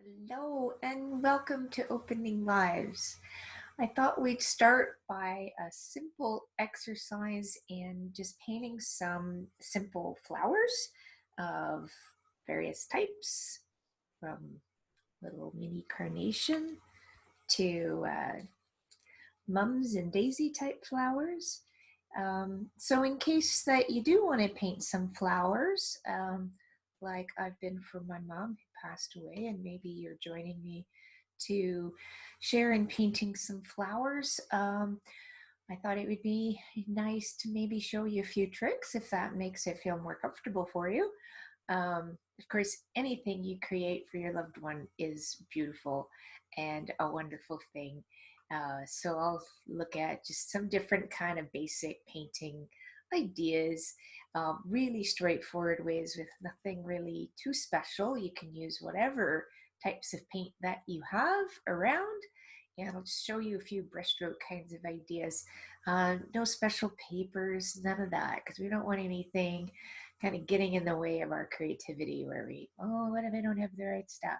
Hello and welcome to Opening Lives. I thought we'd start by a simple exercise in just painting some simple flowers of various types, from little mini carnation to mums and daisy type flowers. So in case that you do want to paint some flowers, like I've been for my mom who passed away, and maybe you're joining me to share in painting some flowers, I thought it would be nice to maybe show you a few tricks if that makes it feel more comfortable for you. Of course, anything you create for your loved one is beautiful and a wonderful thing. So I'll look at just some different kind of basic painting ideas, really straightforward ways with nothing really too special. You can use whatever types of paint that you have around. And I'll just show you a few brushstroke kinds of ideas. No special papers, none of that, because we don't want anything kind of getting in the way of our creativity where oh, what if I don't have the right stuff?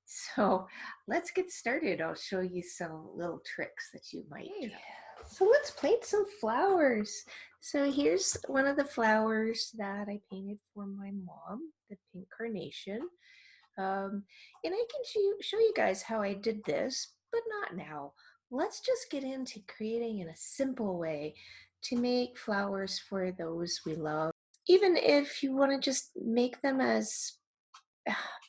So let's get started. I'll show you some little tricks that you might try. So let's paint some flowers. So here's one of the flowers that I painted for my mom, the pink carnation. And I can show you guys how I did this, but not now. Let's just get into creating in a simple way to make flowers for those we love. Even if you want to just make them as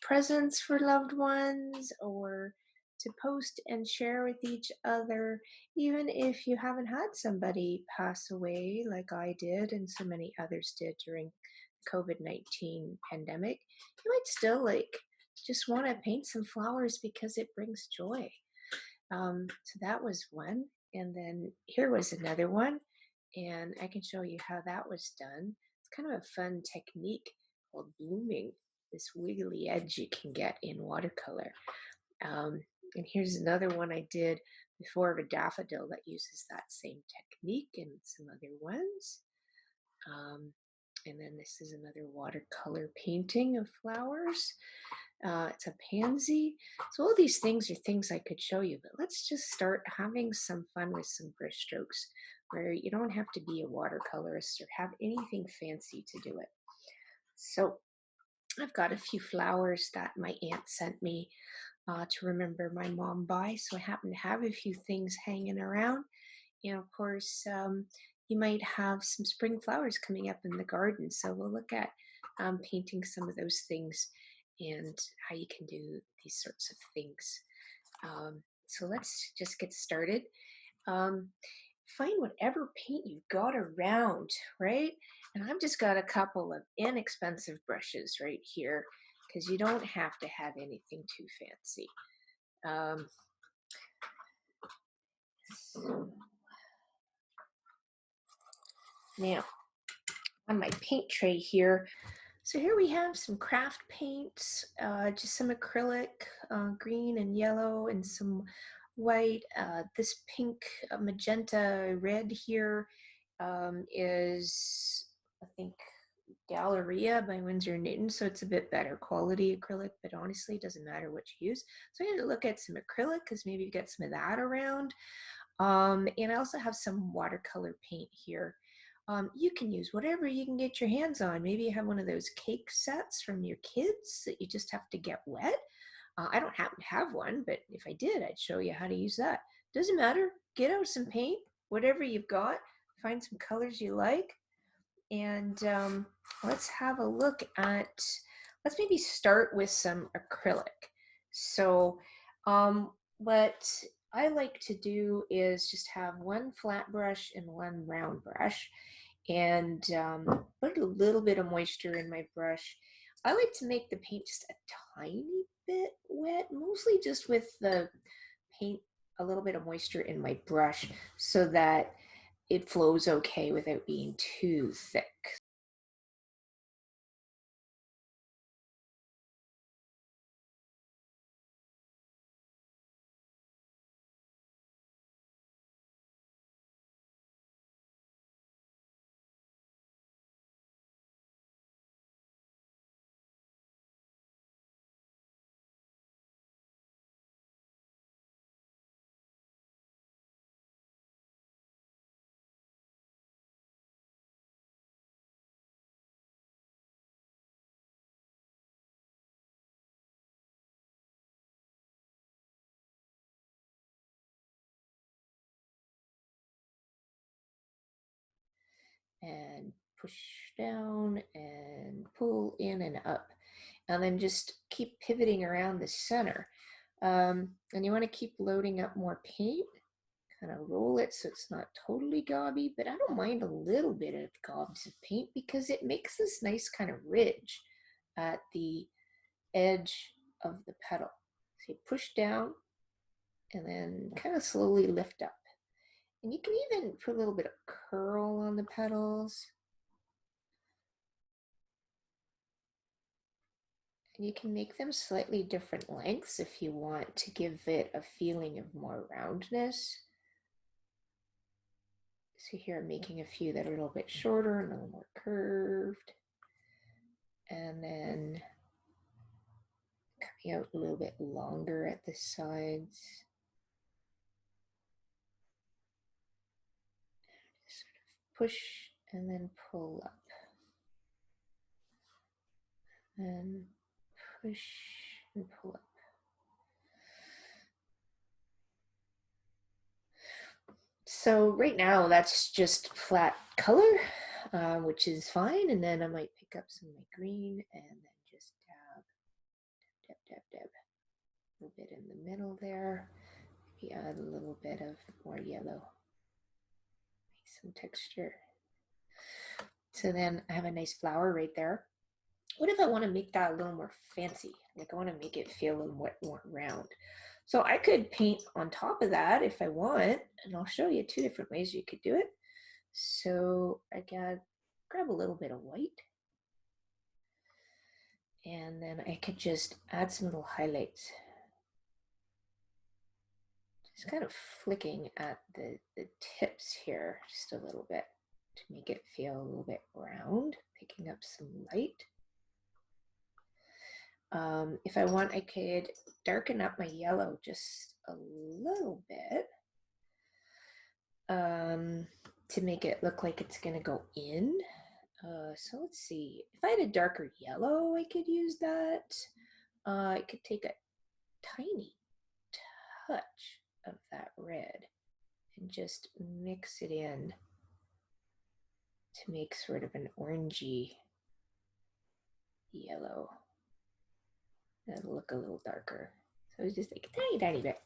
presents for loved ones or to post and share with each other, even if you haven't had somebody pass away like I did and so many others did during COVID-19 pandemic, you might still just want to paint some flowers because it brings joy. So that was one. And then here was another one. And I can show you how that was done. It's kind of a fun technique called blooming, this wiggly edge you can get in watercolor. And here's another one I did before of a daffodil that uses that same technique, and some other ones. And then this is another watercolor painting of flowers. It's a pansy. So all these things are things I could show you, but let's just start having some fun with some brush strokes where you don't have to be a watercolorist or have anything fancy to do it. So I've got a few flowers that my aunt sent me to remember my mom by. So I happen to have a few things hanging around. And of course, you might have some spring flowers coming up in the garden. So we'll look at painting some of those things and how you can do these sorts of things. So let's just get started. Um, Find whatever paint you've got around, right? And I've just got a couple of inexpensive brushes right here because you don't have to have anything too fancy. Um, so now, on my paint tray here, so here we have some craft paints, just some acrylic, green and yellow, and some white. This pink, magenta, red here is, I think, Galleria by Winsor & Newton, so it's a bit better quality acrylic, but honestly, it doesn't matter what you use. So I'm going to look at some acrylic because maybe you get some of that around. And I also have some watercolor paint here. You can use whatever you can get your hands on. Maybe you have one of those cake sets from your kids that you just have to get wet. I don't happen to have one, but if I did, I'd show you how to use that. Doesn't matter. Get out some paint, whatever you've got. Find some colors you like. And let's have a look at, let's maybe start with some acrylic. So what I like to do is just have one flat brush and one round brush, and put a little bit of moisture in my brush. I like to make the paint just a tiny bit wet, mostly just with the paint, a little bit of moisture in my brush so that it flows okay without being too thick. and push down and pull in and up. And then just keep pivoting around the center. And you want to keep loading up more paint, kind of roll it so it's not totally gobby, but I don't mind a little bit of gobs of paint because it makes this nice kind of ridge at the edge of the petal. So you push down and then kind of slowly lift up. And you can even put a little bit of curl on the petals. And you can make them slightly different lengths if you want to give it a feeling of more roundness. So here I'm making a few that are a little bit shorter and a little more curved. And then coming out a little bit longer at the sides. Just sort of push and then pull up. And push and pull up. So right now that's just flat color, which is fine. And then I might pick up some of my green and then just dab, dab, dab, dab. A little bit in the middle there. Maybe add a little bit of more yellow. Make some texture. So then I have a nice flower right there. What if I want to make that a little more fancy? Like I want to make it feel a little more round. So I could paint on top of that if I want, and I'll show you two different ways you could do it. So I got grab a little bit of white, and then I could just add some little highlights. Just kind of flicking at the tips here just a little bit to make it feel a little bit round, picking up some light. If I want, I could darken up my yellow just a little bit to make it look like it's going to go in. So let's see. If I had a darker yellow, I could use that. I could take a tiny touch of that red and just mix it in to make sort of an orangey yellow. That'll look a little darker. So it's just like a tiny, tiny bit.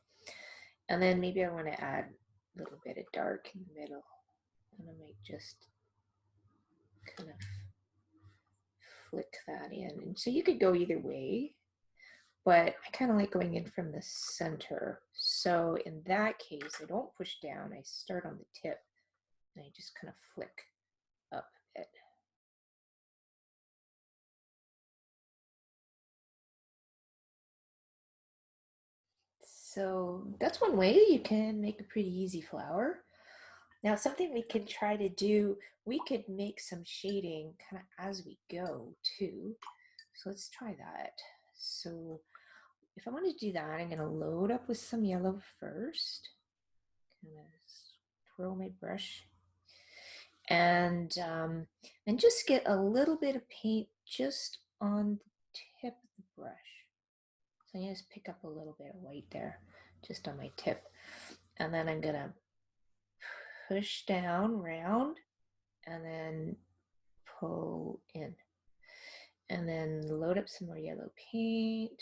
And then maybe I want to add a little bit of dark in the middle. And I might just kind of flick that in. And so you could go either way, but I kind of like going in from the center. So in that case, I don't push down. I start on the tip and I just kind of flick up a bit. So that's one way you can make a pretty easy flower. Now, something we can try to do, we could make some shading kind of as we go too. So let's try that. So if I want to do that, I'm going to load up with some yellow first. Kind of twirl my brush. And just get a little bit of paint just on the tip of the brush. So I just pick up a little bit of white there, just on my tip. And then I'm going to push down, round, and then pull in. And then load up some more yellow paint,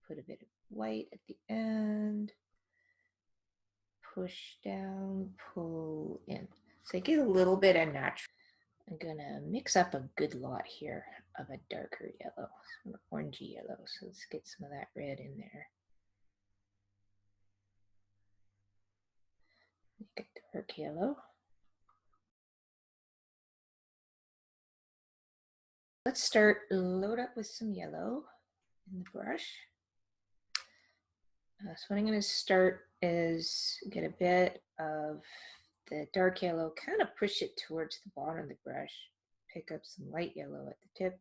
put a bit of white at the end, push down, pull in. So I get a little bit of natural. I'm gonna mix up a good lot here of a darker yellow, some orangey yellow. So let's get some of that red in there. Make a dark yellow. Let's start, load up with some yellow in the brush. So what I'm going to start is get a bit of the dark yellow, kind of push it towards the bottom of the brush, pick up some light yellow at the tip,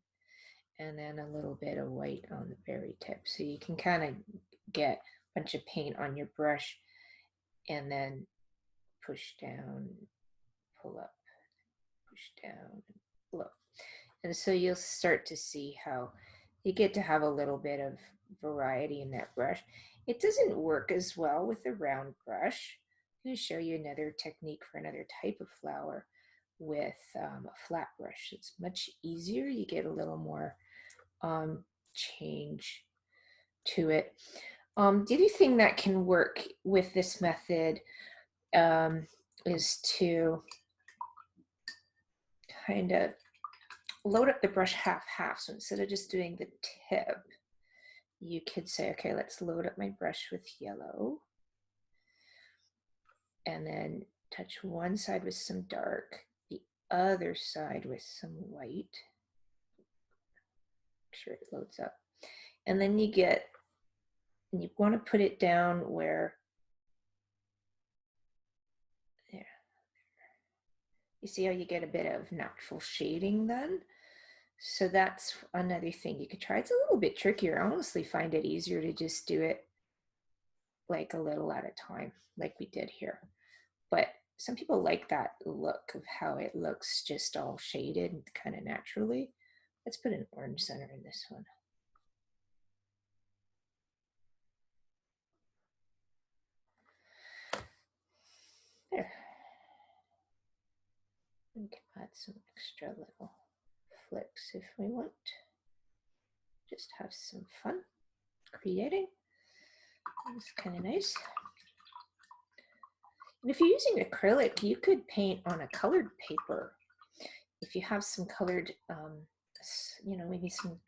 and then a little bit of white on the very tip. So you can kind of get a bunch of paint on your brush and then push down, pull up, push down, pull up. And so you'll start to see how you get to have a little bit of variety in that brush. It doesn't work as well with a round brush. I'm going to show you another technique for another type of flower. with a flat brush. It's much easier. You get a little more change to it. The other thing that can work with this method is to kind of load up the brush half-half. So instead of just doing the tip, you could say, okay, let's load up my brush with yellow, and then touch one side with some dark, the other side with some white. Make sure it loads up. And then you want to put it down where, there. You see how you get a bit of natural shading then? So that's another thing you could try. It's a little bit trickier. I honestly find it easier to just do it like a little at a time, like we did here. But some people like that look of how it looks just all shaded and kind of naturally. Let's put an orange center in this one. There. We can add some extra little flicks if we want. Just have some fun creating. It's kind of nice. And if you're using acrylic, you could paint on a colored paper. If you have some colored, maybe some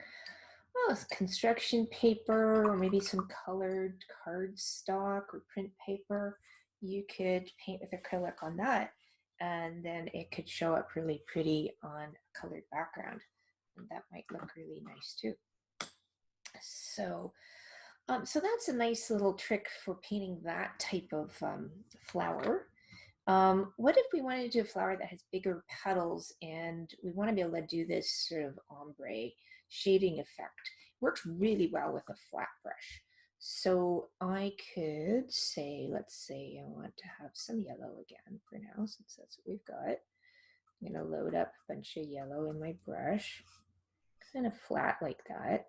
construction paper, or maybe some colored cardstock or print paper, you could paint with acrylic on that, and then it could show up really pretty on a colored background, and that might look really nice too. So that's a nice little trick for painting that type of flower. What if we wanted to do a flower that has bigger petals and we want to be able to do this sort of ombre shading effect? Works really well with a flat brush. So I could say, let's say I want to have some yellow again for now, since that's what we've got. I'm going to load up a bunch of yellow in my brush, kind of flat like that.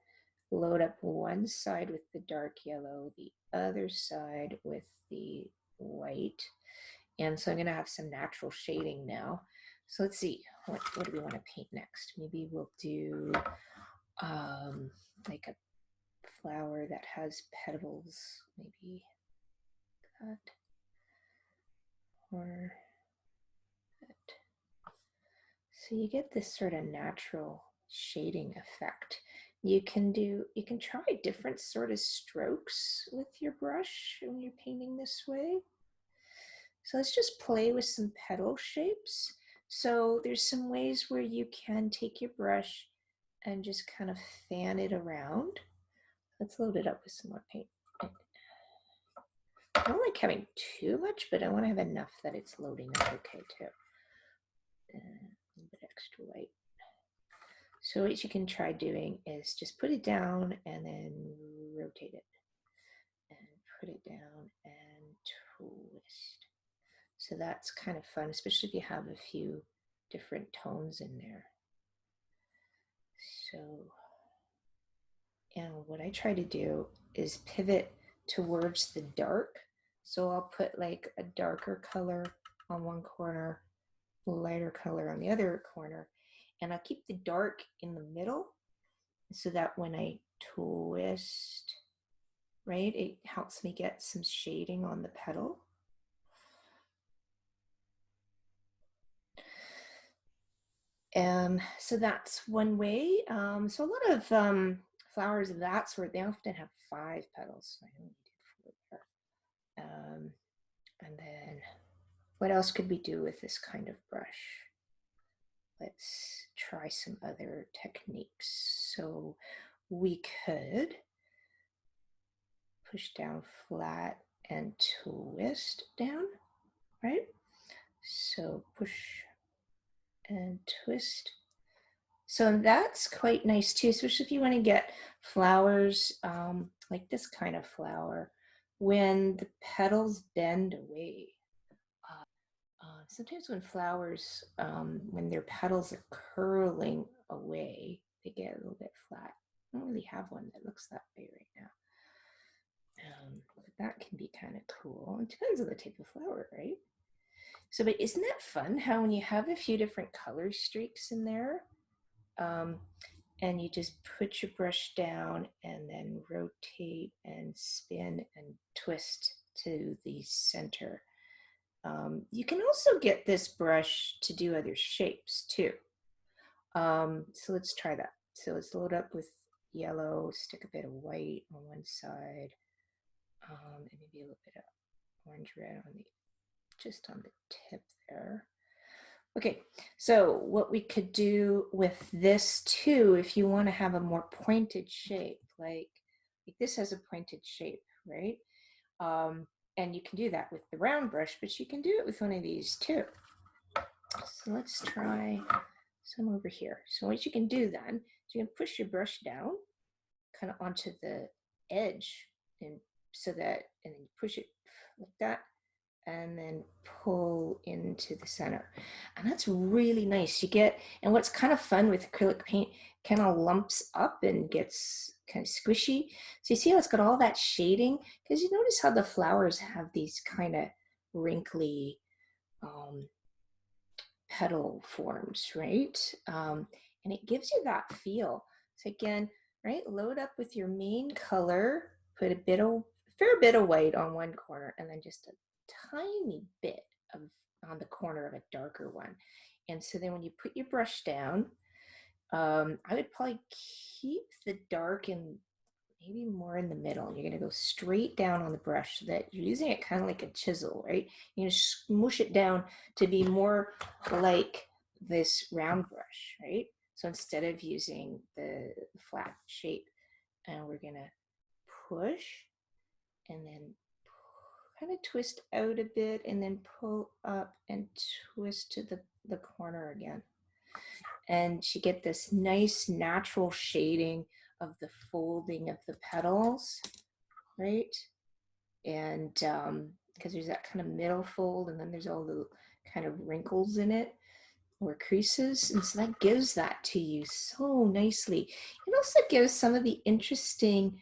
Load up one side with the dark yellow, the other side with the white. And so I'm going to have some natural shading now. So let's see, what do we want to paint next? Maybe we'll do like a flower that has petals, maybe that, or that. So you get this sort of natural shading effect. You can try different sort of strokes with your brush when you're painting this way. So let's just play with some petal shapes. So there's some ways where you can take your brush and just kind of fan it around. Let's load it up with some more paint. I don't like having too much, but I want to have enough that it's loading up okay too. And a little bit extra white. So what you can try doing is just put it down and then rotate it. And put it down and twist. So that's kind of fun, especially if you have a few different tones in there. So, and what I try to do is pivot towards the dark. So I'll put like a darker color on one corner, lighter color on the other corner, and I'll keep the dark in the middle so that when I twist, right, it helps me get some shading on the petal. So that's one way. So a lot of flowers of that sort, they often have 5 petals. I only did 4 there. And then what else could we do with this kind of brush? Let's try some other techniques. So we could push down flat and twist down, right? So push and twist. So that's quite nice too, especially if you want to get flowers like this kind of flower when the petals bend away. Sometimes when flowers, when their petals are curling away, they get a little bit flat. I don't really have one that looks that way right now. But that can be kind of cool. It depends on the type of flower, right? So, but isn't that fun how when you have a few different color streaks in there, and you just put your brush down and then rotate and spin and twist to the center. You can also get this brush to do other shapes too. So let's try that. So let's load up with yellow, stick a bit of white on one side, and maybe a little bit of orange red on the, just on the tip there. Okay, so what we could do with this too, if you want to have a more pointed shape, like this has a pointed shape, right? And you can do that with the round brush, but you can do it with one of these too. So let's try some over here. So what you can do then is you can push your brush down kind of onto the edge, and so that, and then you push it like that, and then pull into the center. And that's really nice. You get, and what's kind of fun with acrylic paint, kind of lumps up and gets kind of squishy. So you see how it's got all that shading? Because you notice how the flowers have these kind of wrinkly petal forms, right? And it gives you that feel. So again, right, load up with your main color, put a fair bit of white on one corner, and then just a tiny bit of on the corner of a darker one. And so then when you put your brush down, I would probably keep the dark in maybe more in the middle. You're going to go straight down on the brush so that you're using it kind of like a chisel, right? You're going to smoosh it down to be more like this round brush, right? So instead of using the flat shape, and we're going to push and then kind of twist out a bit and then pull up and twist to the corner again. And you get this nice natural shading of the folding of the petals, right? And because there's that kind of middle fold, and then there's all the kind of wrinkles in it or creases, and so that gives that to you so nicely. It also gives some of the interesting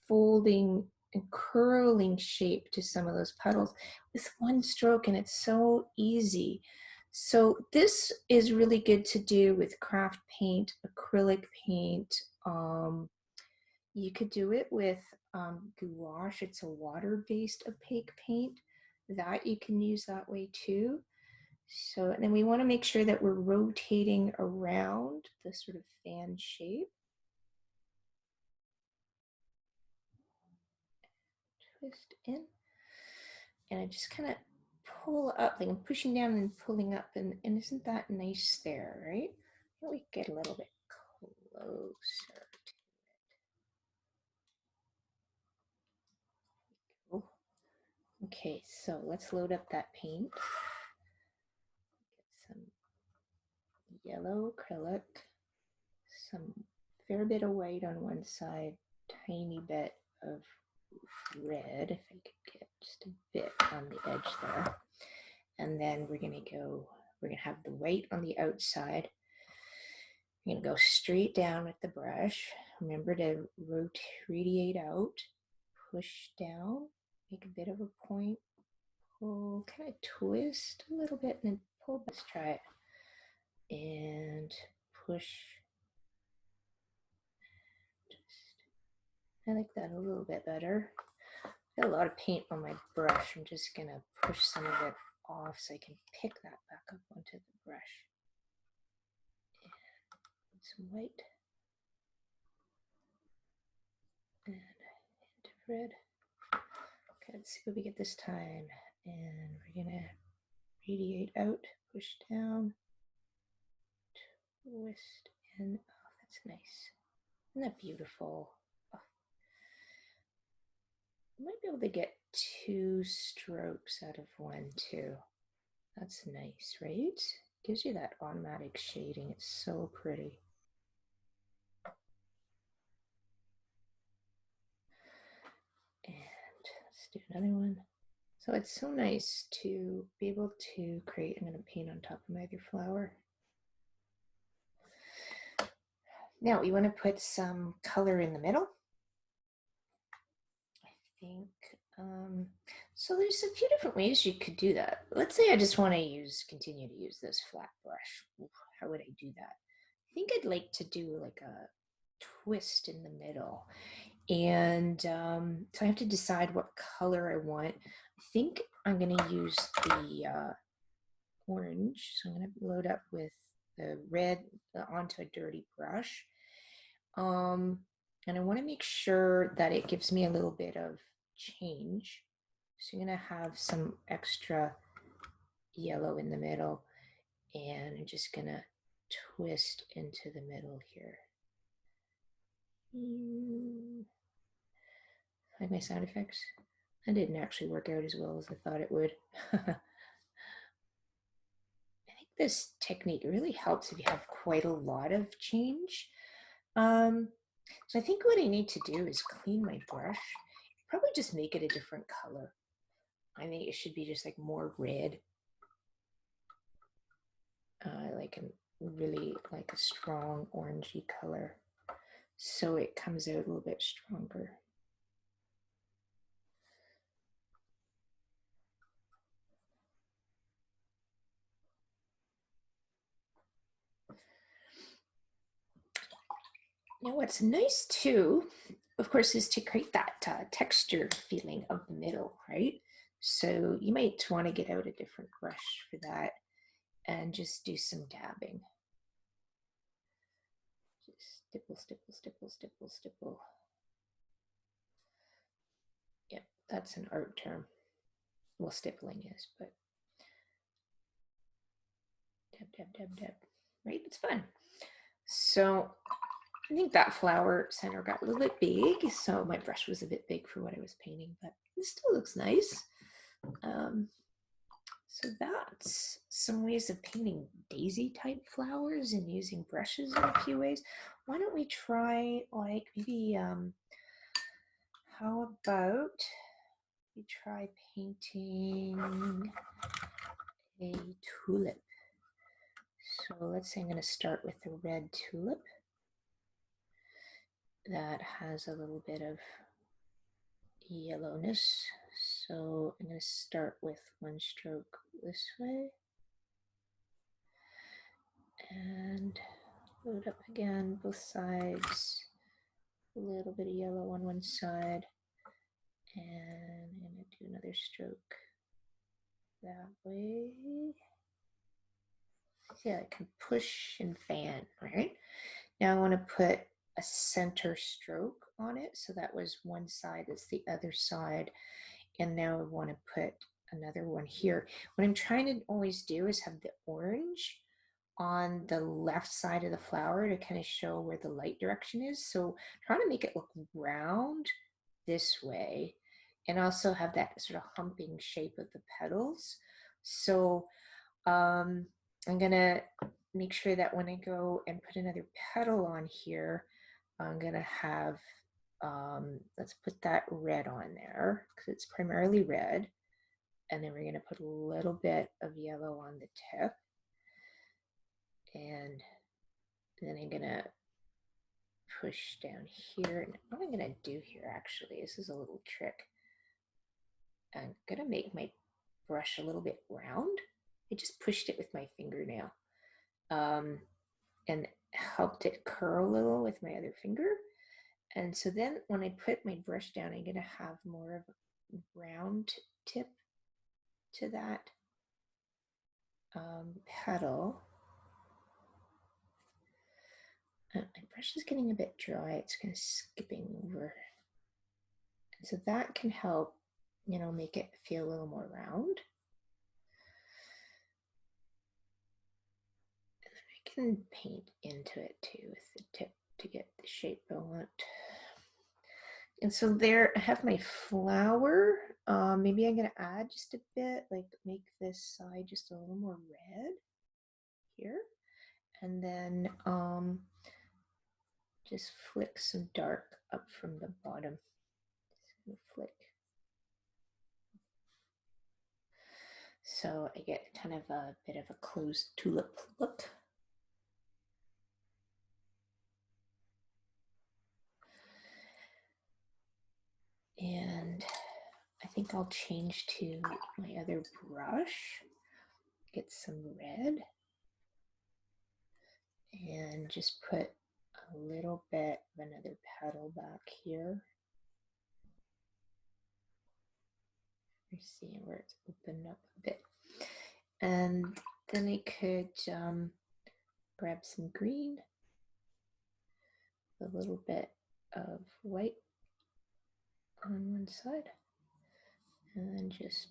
folding and curling shape to some of those petals with one stroke, and it's so easy. So this is really good to do with craft paint, acrylic paint. You could do it with gouache. It's a water-based opaque paint that you can use that way too. So, and then we want to make sure that we're rotating around the sort of fan shape. Twist in. And I just kind of pull up, like I'm pushing down and pulling up, and isn't that nice there, right? We get a little bit closer to it. Okay, so let's load up that paint. Get some yellow acrylic, some fair bit of white on one side, tiny bit of red, if I could get just a bit on the edge there. And then we're gonna have the white on the outside. You're gonna go straight down with the brush. Remember to radiate out, push down, make a bit of a point, pull, kind of twist a little bit, and then pull. Let's try it. And push. I like that a little bit better. Got a lot of paint on my brush. I'm just gonna push some of it off so I can pick that back up onto the brush. And some white. And a hint of red. Okay, let's see what we get this time. And we're gonna radiate out, push down, twist in. Oh, that's nice. Isn't that beautiful? Oh. You might be able to get 2 strokes out of one too. That's nice, right? Gives you that automatic shading. It's so pretty. And let's do another one. So it's so nice to be able to create. I'm going to paint on top of my other flower. Now you want to put some color in the middle. I think. So there's a few different ways you could do that. Let's say I just want to continue to use this flat brush. Ooh, how would I do that? I think I'd like to do like a twist in the middle. And so I have to decide what color I want. I think I'm going to use the orange. So I'm going to load up with the red onto a dirty brush. And I want to make sure that it gives me a little bit of change. So I'm going to have some extra yellow in the middle, and I'm just going to twist into the middle here. Like my sound effects. That didn't actually work out as well as I thought it would. I think this technique really helps if you have quite a lot of change. So I think what I need to do is clean my brush, probably just make it a different color. I think it should be just like more red, like a really like a strong orangey color, so it comes out a little bit stronger. Now what's nice too, of course, is to create that texture feeling of the middle, right? So you might want to get out a different brush for that and just do some dabbing. Just stipple, stipple, stipple, stipple, stipple. Yeah, that's an art term. Well, stippling is, but dab, dab, dab, dab, right? It's fun. So I think that flower center got a little bit big, so my brush was a bit big for what I was painting, but it still looks nice. So that's some ways of painting daisy type flowers and using brushes in a few ways. Why don't we try like maybe, how about we try painting a tulip. So let's say I'm going to start with the red tulip that has a little bit of yellowness. So I'm going to start with one stroke this way and load up again both sides, a little bit of yellow on one side, and I'm going to do another stroke that way. Yeah, I can push and fan, right? Now I want to put a center stroke on it. So that was one side, that's the other side. And now I want to put another one here. What I'm trying to always do is have the orange on the left side of the flower to kind of show where the light direction is. So trying to make it look round this way and also have that sort of humping shape of the petals. So I'm gonna make sure that when I go and put another petal on here, I'm gonna have, let's put that red on there because it's primarily red. And then we're gonna put a little bit of yellow on the tip. And then I'm gonna push down here. And what I'm gonna do here actually, this is a little trick. I'm gonna make my brush a little bit round. I just pushed it with my fingernail. And helped it curl a little with my other finger. And so then when I put my brush down, I'm going to have more of a round tip to that petal. My brush is getting a bit dry. It's kind of skipping over. And so that can help, you know, make it feel a little more round. And then I can paint into it too with the tip to get the shape I want. And so there I have my flower. Maybe I'm going to add just a bit, like make this side just a little more red here. And then just flick some dark up from the bottom. Just gonna flick. So I get kind of a bit of a closed tulip look. And think I'll change to my other brush, get some red, and just put a little bit of another petal back here. You're seeing where it's opened up a bit. And then I could grab some green, a little bit of white on one side, and then just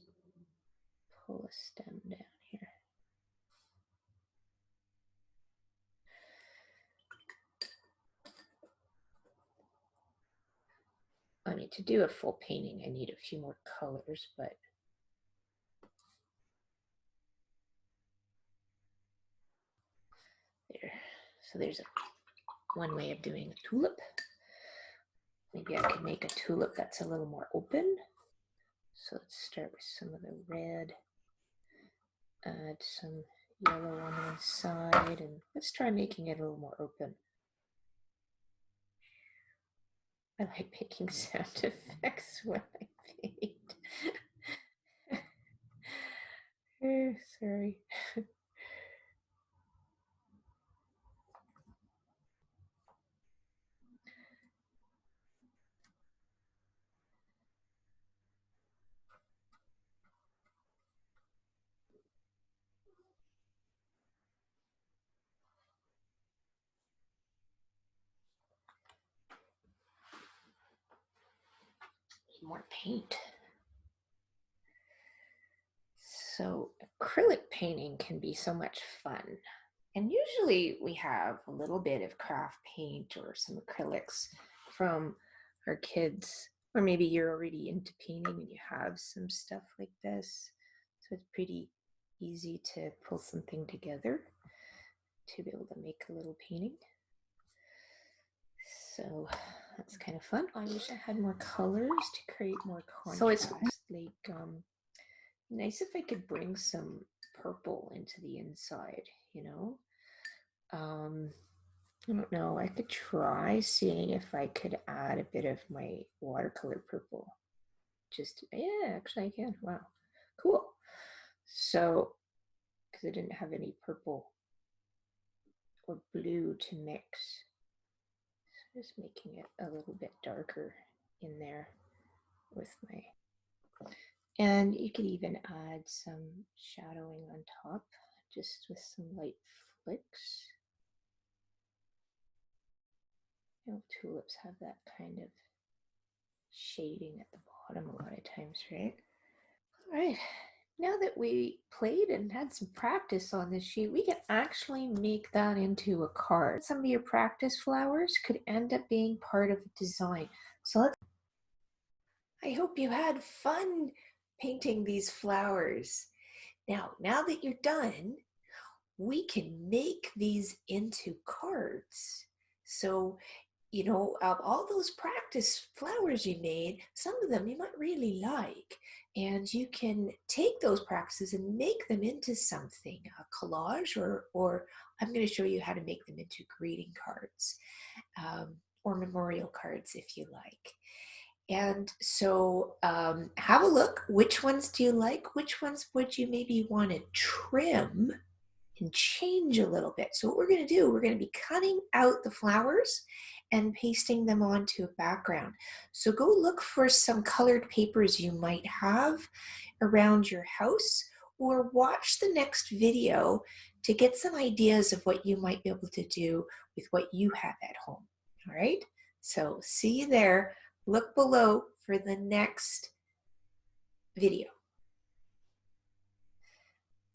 pull a stem down here. I mean, to do a full painting, I need a few more colors, but there. So there's one way of doing a tulip. Maybe I could make a tulip that's a little more open. So let's start with some of the red, add some yellow on one side, and let's try making it a little more open. I like making sound effects when I paint. Oh, sorry. More paint. So acrylic painting can be so much fun. And usually we have a little bit of craft paint or some acrylics from our kids, or maybe you're already into painting and you have some stuff like this. So it's pretty easy to pull something together to be able to make a little painting. So that's kind of fun. I wish I had more colors to create more contrast. So it's like nice if I could bring some purple into the inside, you know. I don't know, I could try seeing if I could add a bit of my watercolor purple. Just, yeah, actually I can. Wow, cool. So, because I didn't have any purple or blue to mix, so just making it a little bit darker in there with my, and you could even add some shadowing on top, just with some light flicks. You know, tulips have that kind of shading at the bottom a lot of times, right? All right, now that we played and had some practice on this sheet, we can actually make that into a card. Some of your practice flowers could end up being part of a design. So I hope you had fun painting these flowers. Now that you're done, we can make these into cards. So, you know, all those practice flowers you made, some of them you might really like, and you can take those practices and make them into something, a collage, or I'm going to show you how to make them into greeting cards, or memorial cards if you like. And so have a look. Which ones do you like? Which ones would you maybe want to trim and change a little bit? So what we're going to do, we're going to be cutting out the flowers and pasting them onto a background. So go look for some colored papers you might have around your house, or watch the next video to get some ideas of what you might be able to do with what you have at home. All right, so see you there. Look below for the next video.